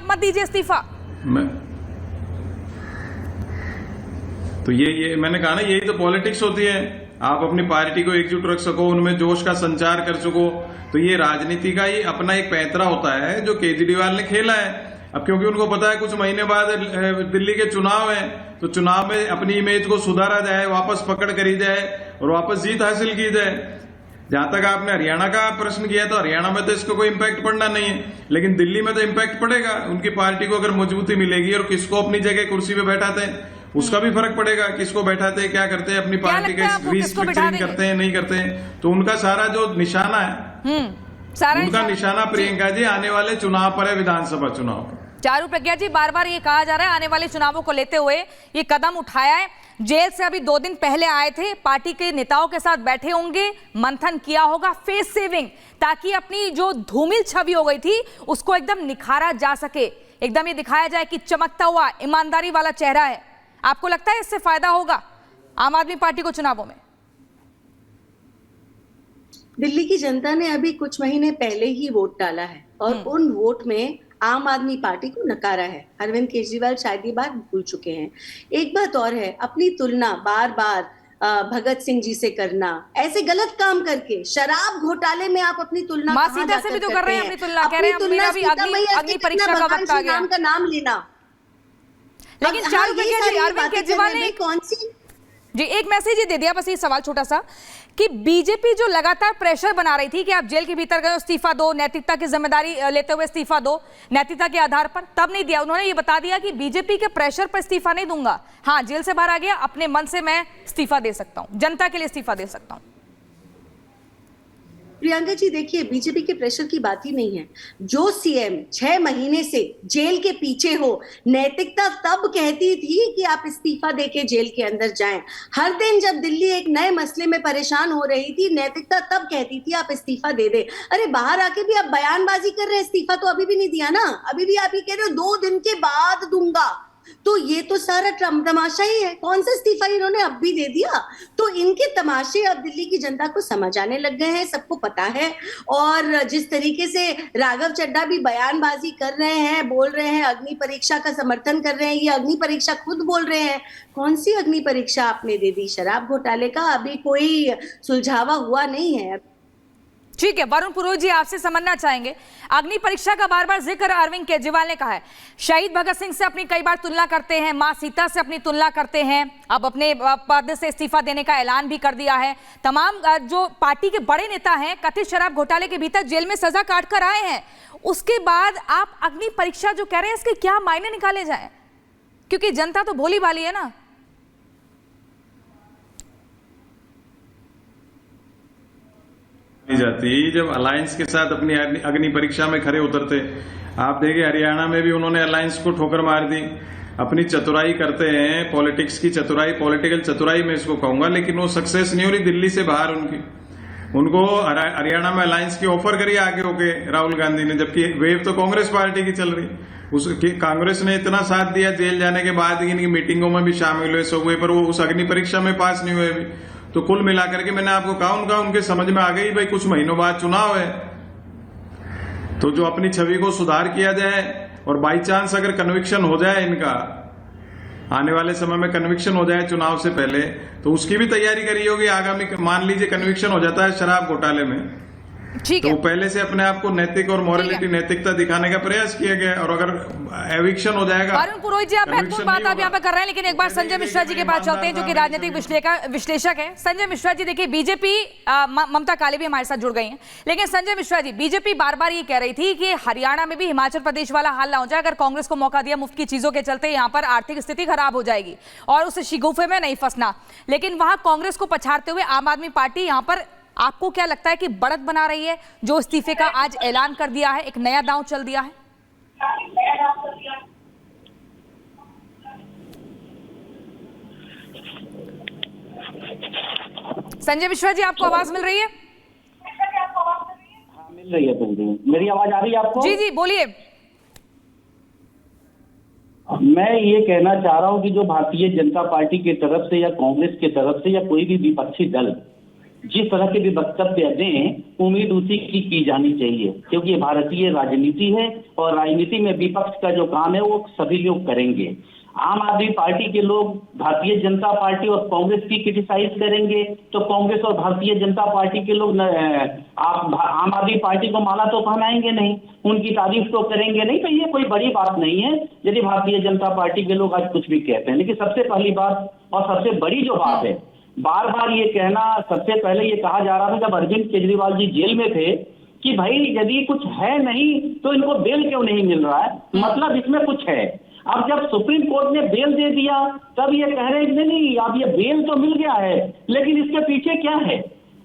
मत दीजिए इस्तीफा। तो ये मैंने कहा ना, यही तो पॉलिटिक्स होती है। आप अपनी पार्टी को एकजुट रख सको, उनमें जोश का संचार कर सको, तो ये राजनीति का ही अपना एक पैंतरा होता है जो केजरीवाल ने खेला है। अब क्योंकि उनको पता है कुछ महीने बाद दिल्ली के चुनाव है, तो चुनाव में अपनी इमेज को सुधारा जाए, वापस पकड़ करी जाए और वापस जीत हासिल की जाए। जहां तक आपने हरियाणा का प्रश्न किया, तो हरियाणा में तो इसको कोई इम्पैक्ट पड़ना नहीं है, लेकिन दिल्ली में तो इम्पैक्ट पड़ेगा। उनकी पार्टी को अगर मजबूती मिलेगी और किसको अपनी जगह कुर्सी पे बैठाते हैं उसका भी फर्क पड़ेगा। किसको बैठाते हैं, क्या करते हैं, अपनी पार्टी का रीस्ट्रक्चरिंग करते हैं, नहीं करते हैं, तो उनका सारा जो निशाना है, उनका निशाना प्रियंका जी आने वाले चुनाव पर है, विधानसभा चुनाव पर। चारू प्रज्ञा जी, बार बार ये कहा जा रहा है आने वाले चुनावों को लेते हुए ये कदम उठाया है। जेल से अभी 2 दिन पहले आए थे, पार्टी के नेताओं के साथ बैठे होंगे, मंथन किया होगा, फेस सेविंग, ताकि अपनी जो धूमिल छवि हो गई थी उसको एकदम निखारा जा सके, एकदम ये दिखाया जाए कि चमकता हुआ ईमानदारी वाला चेहरा है। आपको लगता है इससे फायदा होगा आम आदमी पार्टी को चुनावों में? दिल्ली की जनता ने अभी कुछ महीने पहले ही वोट डाला है और उन वोट में आम आदमी पार्टी को नकारा है। अरविंद केजरीवाल शायद ये बात भूल चुके हैं। एक बात और है, अपनी तुलना बार बार भगत सिंह जी से करना, ऐसे गलत काम करके शराब घोटाले में आप अपनी तुलना मां सीता से भी तो कर रहे हैं अपनी तुलना, कह रहे हैं मेरा भी अग्नि परीक्षा का वक्त आ गया का नाम लेना। लेकिन चारू प्रज्ञा जी, अरविंद केजरीवाल ने कौन सी जी एक मैसेज ही दे दिया, बस ये सवाल छोटा सा, कि बीजेपी जो लगातार प्रेशर बना रही थी कि आप जेल के भीतर गए, इस्तीफा दो, नैतिकता की जिम्मेदारी लेते हुए इस्तीफा दो, नैतिकता के आधार पर, तब नहीं दिया। उन्होंने ये बता दिया कि बीजेपी के प्रेशर पर इस्तीफा नहीं दूंगा। हाँ, जेल से बाहर आ गया, अपने मन से मैं इस्तीफा दे सकता हूं, जनता के लिए इस्तीफा दे सकता हूं। प्रियंका जी देखिए, बीजेपी के प्रेशर की बात ही नहीं है। जो सीएम 6 महीने से जेल के पीछे हो, नैतिकता तब कहती थी कि आप इस्तीफा देके जेल के अंदर जाएं। हर दिन जब दिल्ली एक नए मसले में परेशान हो रही थी, नैतिकता तब कहती थी आप इस्तीफा दे दे। अरे बाहर आके भी आप बयानबाजी कर रहे हैं, इस्तीफा तो अभी भी नहीं दिया ना, अभी भी आप ही कह रहे हो 2 दिन के बाद दूंगा। तो ये तो सारा तमाशा ही है। कौन सा इस्तीफा इन्होंने अब भी दे दिया? तो इनके तमाशे अब दिल्ली की जनता को समझ आने लग गए हैं, सबको पता है। और जिस तरीके से राघव चड्ढा भी बयानबाजी कर रहे हैं, बोल रहे हैं, अग्नि परीक्षा का समर्थन कर रहे हैं, ये अग्नि परीक्षा खुद बोल रहे हैं। कौन सी अग्नि परीक्षा आपने दे दी? शराब घोटाले का अभी कोई सुलझावा हुआ नहीं है। ठीक है, वरुण पुरोहित जी आपसे समझना चाहेंगे, अग्नि परीक्षा का बार बार जिक्र अरविंद केजरीवाल ने कहा है, शहीद भगत सिंह से अपनी कई बार तुलना करते हैं, मां सीता से अपनी तुलना करते हैं, अब अपने पद से इस्तीफा देने का ऐलान भी कर दिया है। तमाम जो पार्टी के बड़े नेता हैं कथित शराब घोटाले के भीतर जेल में सजा काट कर आए हैं, उसके बाद आप अग्नि परीक्षा जो कह रहे हैं इसके क्या मायने निकाले जाए? क्योंकि जनता तो भोली भाली है ना। जाती जब अलायंस के साथ अपनी अग्नि परीक्षा में खरे उतरते। आप देखिए हरियाणा में भी उन्होंने अलायंस को ठोकर मार दी। अपनी चतुराई करते हैं, पॉलिटिक्स की चतुराई, पॉलिटिकल चतुराई मैं इसको कहूंगा, लेकिन वो सक्सेस नहीं हो रही दिल्ली से बाहर उनकी। उनको हरियाणा में अलायंस की ऑफर करी आगे होके राहुल गांधी ने, जबकि वेव तो कांग्रेस पार्टी की चल रही। उसकी कांग्रेस ने इतना साथ दिया, जेल जाने के बाद इनकी मीटिंगों में भी शामिल हुए, सब हुए, पर वो उस अग्नि परीक्षा में पास नहीं हुए अभी। तो कुल मिलाकर के मैंने आपको कहा, उनके समझ में आ गई भाई कुछ महीनों बाद चुनाव है, तो जो अपनी छवि को सुधार किया जाए, और बाई चांस अगर कन्विक्शन हो जाए, इनका आने वाले समय में कन्विक्शन हो जाए चुनाव से पहले, तो उसकी भी तैयारी करी होगी आगामी। मान लीजिए कन्विक्शन हो जाता है शराब घोटाले में, ठीक तो है, पहले से अपने आप को नैतिक और मॉरलिटी, नैतिकता दिखाने का प्रयास किया गया, और अगर एविक्शन हो जाएगा। वरुण पुरोहित जी आप महत्वपूर्ण बात आप यहाँ पे कर रहे हैं, लेकिन एक बार संजय मिश्रा जी के पास चलते हैं जो कि राजनीतिक विश्लेषक है। संजय मिश्रा जी देखिए, बीजेपी, ममता काली भी हमारे साथ जुड़ गई हैं, लेकिन संजय मिश्रा जी, बीजेपी बार बार ये कह रही थी कि हरियाणा में भी हिमाचल प्रदेश वाला हाल ना हो जाए, अगर कांग्रेस को मौका दिया मुफ्त की चीजों के चलते यहाँ पर आर्थिक स्थिति खराब हो जाएगी और उस शिगुफे में नहीं फंसना। लेकिन वहां कांग्रेस को पछाड़ते हुए आम आदमी पार्टी यहाँ पर, आपको क्या लगता है कि बढ़त बना रही है, जो इस्तीफे का आज ऐलान कर दिया है, एक नया दांव चल दिया है? संजय मिश्रा जी आपको आवाज मिल रही है? हाँ, मिल रही है। मेरी आवाज आ रही है आपको? जी जी बोलिए। मैं ये कहना चाह रहा हूँ कि जो भारतीय जनता पार्टी की तरफ से या कांग्रेस की तरफ से या कोई भी विपक्षी दल जिस तरह के भी वक्तव्य दें, उम्मीद उसी की जानी चाहिए, क्योंकि ये भारतीय राजनीति है और राजनीति में विपक्ष का जो काम है वो सभी लोग करेंगे। आम आदमी पार्टी के लोग भारतीय जनता पार्टी और कांग्रेस की क्रिटिसाइज करेंगे, तो कांग्रेस और भारतीय जनता पार्टी के लोग आम आदमी पार्टी को माला तो पहनाएंगे नहीं, उनकी तारीफ तो करेंगे नहीं। तो ये कोई बड़ी बात नहीं है यदि भारतीय जनता पार्टी के लोग आज कुछ भी कहते हैं। लेकिन सबसे पहली बात और सबसे बड़ी जो बात है, बार बार ये कहना, सबसे पहले ये कहा जा रहा था जब अरविंद केजरीवाल जी जेल में थे कि भाई यदि कुछ है नहीं तो इनको बेल क्यों नहीं मिल रहा है, मतलब इसमें कुछ है। अब जब सुप्रीम कोर्ट ने बेल दे दिया तब ये कह रहे हैं नहीं अब ये बेल तो मिल गया है, लेकिन इसके पीछे क्या है,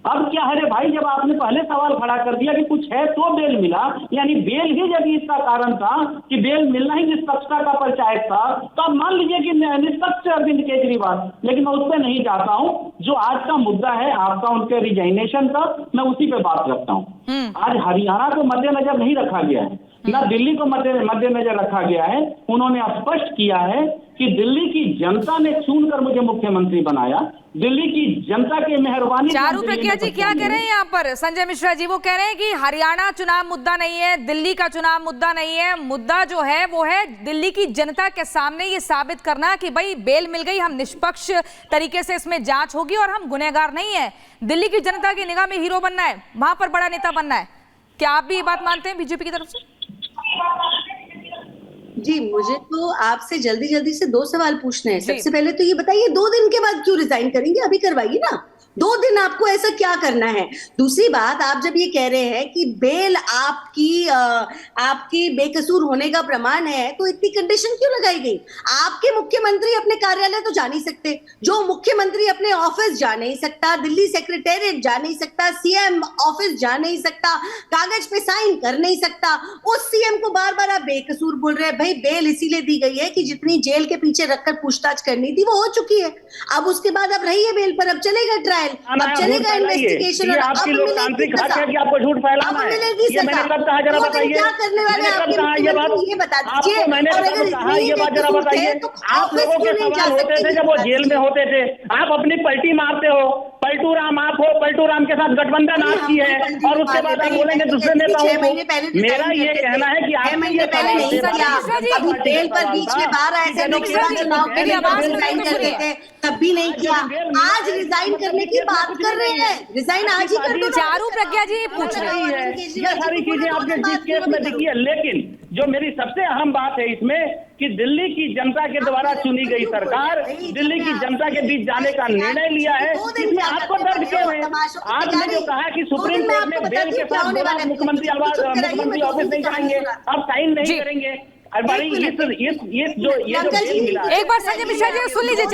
अब क्या है रे भाई। जब आपने पहले सवाल खड़ा कर दिया कि कुछ है तो बेल मिला, यानी बेल ही यदि इसका कारण था कि बेल मिलना ही निष्पक्षता का परिचायक था, तो आप मान लीजिए कि निष्पक्ष अरविंद केजरीवाल। लेकिन मैं उस पर नहीं जाता हूं, जो आज का मुद्दा है आपका उनके रिजाइनेशन का, मैं उसी पे बात करता हूं। आज हरियाणा को मद्देनजर नहीं रखा गया है, ना दिल्ली को मद्देनजर रखा गया है। उन्होंने स्पष्ट किया है कि दिल्ली की जनता ने चुनकर मुझे मुख्यमंत्री बनाया, दिल्ली की जनता के मेहरबानी। चारू प्रज्ञा जी क्या कह रहे हैं यहाँ पर संजय मिश्रा जी? वो कह रहे हैं कि हरियाणा चुनाव मुद्दा नहीं है, दिल्ली का चुनाव मुद्दा नहीं है, मुद्दा जो है वो है दिल्ली की जनता के सामने ये साबित करना कि भाई बेल मिल गई, हम निष्पक्ष तरीके से इसमें जांच होगी और हम गुनहगार नहीं है। दिल्ली की जनता की निगाह में हीरो बनना है, वहां पर बड़ा नेता बनना है। क्या आप भी ये बात मानते हैं बीजेपी की तरफ से? जी, मुझे तो आपसे जल्दी जल्दी से 2 सवाल पूछने हैं। सबसे पहले तो ये बताइए 2 दिन के बाद क्यों रिजाइन करेंगे? अभी करवाइए ना, 2 दिन आपको ऐसा क्या करना है? दूसरी बात, आप जब ये कह रहे हैं कि बेल आपकी बेकसूर होने का प्रमाण है, तो इतनी कंडीशन क्यों लगाई गई? आपके मुख्यमंत्री अपने कार्यालय तो जा नहीं सकते, जो मुख्यमंत्री अपने ऑफिस जा नहीं सकता, दिल्ली सेक्रेटेरिएट जा नहीं सकता, सीएम ऑफिस जा नहीं सकता, कागज पे साइन कर नहीं सकता, उस सीएम को बार बार आप बेकसूर बोल रहे हैं। भाई बेल इसीलिए दी गई है कि जितनी जेल के पीछे रखकर पूछताछ करनी थी वो हो चुकी है, अब उसके बाद अब रहिए बेल पर, अब चलेगा ट्रायल, अब चलेगा इन्वेस्टिगेशन। और अब लोकतांत्रिक हक है कि आपको झूठ फैलाना है। ये मैंने कब कहा, जरा बताइए, क्या करने वाले हैं आपके मुख्यमंत्री, ये बता दीजिए। मैंने कहा ये बात जरा बताइए, आप लोगों के सवाल होते थे जब वो जेल में होते थे, आप अपनी पलटी मारते हो, पलटू राम आप हो, पलटू राम के साथ गठबंधन आपकी है, और उसके बाद आप बोलेंगे दूसरे नेताओं को। मेरा ये कहना है कि आप महीने पहले नहीं किया, अभी बेल पर बीच में बाहर आए थे, चुनाव के लिए रिजाइन कर देते, तब भी नहीं किया। आज रिजाइन करने की बात कर रहे हैं, रिजाइन आज ही कर दो। चारू प्रज्ञा जी पूछ रही है, ये सारी चीजें आपके जिस केस में दिखी है, लेकिन जो मेरी सबसे अहम बात है इसमें कि दिल्ली की जनता के द्वारा चुनी गई सरकार दिल्ली की जनता के बीच जाने का निर्णय लिया है, इसमें आपको दर्द क्यों है? आपने जो कहा कि सुप्रीम कोर्ट ने बेल के साथ बोला मुख्यमंत्री ऑफिस नहीं जाएंगे, अब साइन नहीं करेंगे। एक बार संजय मिश्रा जी सुन लीजिए।